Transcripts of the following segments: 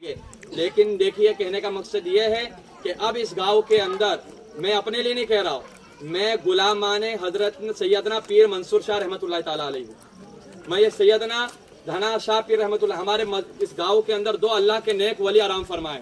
لیکن دیکھیے کہنے کا مقصد یہ ہے کہ اب اس گاؤں کے اندر میں اپنے لیے نہیں کہہ رہا ہوں، میں غلامان حضرت سیدنا پیر منصور شاہ رحمۃ اللہ تعالیٰ علیہ ہوں۔ میں یہ سیدنا دھنا شاہ پیر رحمۃ اللہ، ہمارے اس گاؤں کے اندر 2 اللہ کے نیک ولی آرام فرمائے،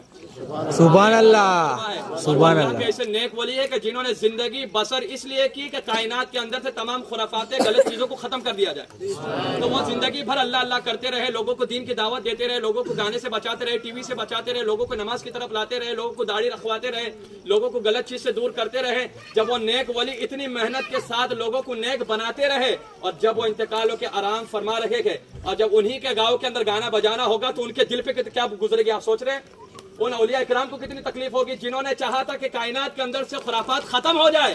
سبحان اللہ سبحان اللہ۔ ایسے نیک ولی ہے کہ جنہوں نے زندگی بسر اس لیے کی کہ کائنات کے اندر سے تمام خرافاتیں غلط چیزوں کو ختم کر دیا جائے، تو وہ زندگی بھر اللہ اللہ کرتے رہے، لوگوں کو دین کی دعوت دیتے رہے، لوگوں کو گانے سے بچاتے رہے، ٹی وی سے بچاتے رہے، لوگوں کو نماز کی طرف لاتے رہے، لوگوں کو داڑھی رکھواتے رہے، لوگوں کو غلط چیز سے دور کرتے رہے۔ جب وہ نیک ولی اتنی محنت کے ساتھ لوگوں کو نیک بناتے رہے اور جب وہ انتقال ہو کے آرام فرما رہے گے اور جب انہی کے گاؤں کے اندر گانا بجانا ہوگا تو ان کے دل پہ کیا گزرے گی، آپ سوچ رہے ہیں؟ ان اولیاء اکرام کو کتنی تکلیف ہوگی جنہوں نے چاہا تھا کہ کائنات کے اندر سے خرافات ختم ہو جائے،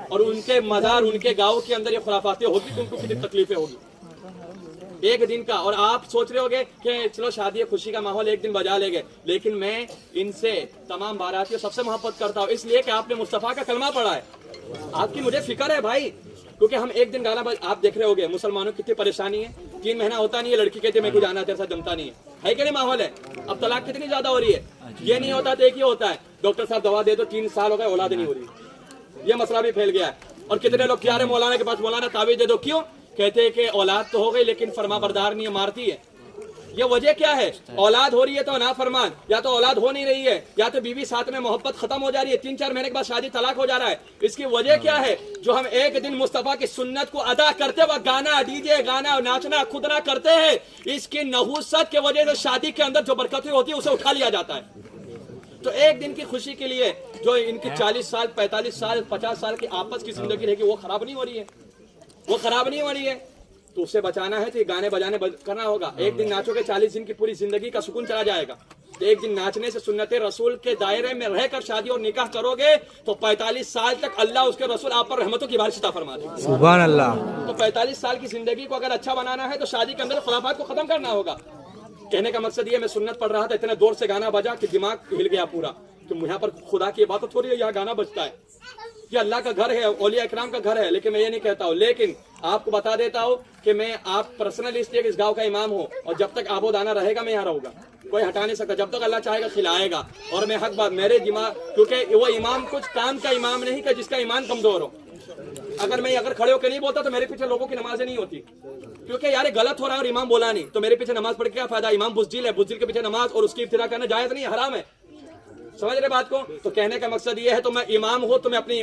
اور ان کے مزار ان کے گاؤں کے اندر یہ خرافاتیں ہوگی تو ان کو کتنی تکلیفیں ہوگی ایک دن کا۔ اور آپ سوچ رہے ہوگے کہ چلو شادی خوشی کا ماحول ایک دن بجا لے گے، لیکن میں ان سے تمام باراتیوں سب سے محبت کرتا ہوں، اس لیے کہ آپ نے مصطفیٰ کا کلمہ پڑھا ہے، آپ کی مجھے فکر ہے بھائی، کیونکہ ہم ایک دن گانا آپ دیکھ رہے ہوگے مسلمانوں کی کتنی پریشانی ہے، 3 مہینہ ہوتا نہیں ہے، لڑکی کہتے ہیں میں کو جانا تیرے ساتھ جمتا نہیں ہے کہ نہیں ماحول ہے؟ اب طلاق کتنی زیادہ ہو رہی ہے، یہ نہیں ہوتا تو ایک ہی ہوتا ہے، ڈاکٹر صاحب دوا دے دو 3 سال ہو گئے اولاد نہیں ہو رہی، یہ مسئلہ بھی پھیل گیا ہے۔ اور کتنے لوگ کیا رہے مولانا کے پاس، مولانا تعویذ دے دو، کیوں؟ کہتے ہیں کہ اولاد تو ہو گئی لیکن فرما بردار نہیں ہے، مارتی ہے۔ یہ وجہ کیا ہے؟ اولاد ہو رہی ہے تو نافرمان، یا تو اولاد ہو نہیں رہی ہے، یا تو بیوی ساتھ میں محبت ختم ہو جا رہی ہے، 3-4 مہینے کے بعد شادی طلاق ہو جا رہا ہے۔ اس کی وجہ کیا ہے؟ جو ہم ایک دن مصطفیٰ کی سنت کو ادا کرتے وقت گانا ڈی جے گانا ناچنا کودنا کرتے ہیں، اس کی نحوست کی وجہ سے شادی کے اندر جو برکتیں ہوتی ہے اسے اٹھا لیا جاتا ہے۔ تو ایک دن کی خوشی کے لیے جو ان کی 40 سال 45 سال 50 سال کی آپس کی زندگی رہے گی وہ خراب نہیں ہو رہی ہے، وہ خراب نہیں ہو رہی ہے، تو اسے بچانا ہے تو یہ گانے بجانے کرنا ہوگا۔ ایک دن ناچو گے 40 دن کی پوری زندگی کا سکون چلا جائے گا، تو ایک دن ناچنے سے سنت رسول کے دائرے میں رہ کر شادی اور نکاح کرو گے تو 45 سال تک اللہ اس کے رسول آپ پر رحمتوں کی بارش عطا فرما دے گا، سبحان اللہ۔ تو 45 سال کی زندگی کو اگر اچھا بنانا ہے تو شادی کے اندر خرافات کو ختم کرنا ہوگا۔ کہنے کا مقصد یہ میں سنت پڑھ رہا تھا، اتنے دور سے گانا بجا کہ دماغ ہل گیا پورا، کہ یہاں پر خدا کی عبادت ہو رہی ہے، یہاں گانا بجتا ہے، یہ اللہ کا گھر ہے، اولیاء اکرام کا گھر ہے، لیکن میں یہ نہیں کہتا ہوں۔ لیکن آپ کو بتا دیتا ہوں کہ میں آپ پرسنل اس لیے کہ اس گاؤں کا امام ہوں، اور جب تک آب و دانہ رہے گا میں یہاں رہوں گا، کوئی ہٹا نہیں سکتا، جب تک اللہ چاہے گا کھلائے گا۔ اور میں حق بات میرے دماغ، کیونکہ وہ امام کچھ کام کا امام نہیں کہ جس کا ایمان کمزور ہو، اگر کھڑے ہو کے نہیں بولتا تو میرے پیچھے لوگوں کی نمازیں نہیں ہوتی، کیونکہ یار غلط ہو رہا ہے اور امام بولا نہیں تو میرے پیچھے نماز پڑھ کے کیا فائدہ؟ امام بزدل ہے، بزدل کے پیچھے نماز اور اس کی ابتدا کرنا جائز نہیں ہے، حرام ہے، سمجھ رہے بات کو؟ تو کہنے کا مقصد یہ ہے تو میں امام ہوں تو میں اپنی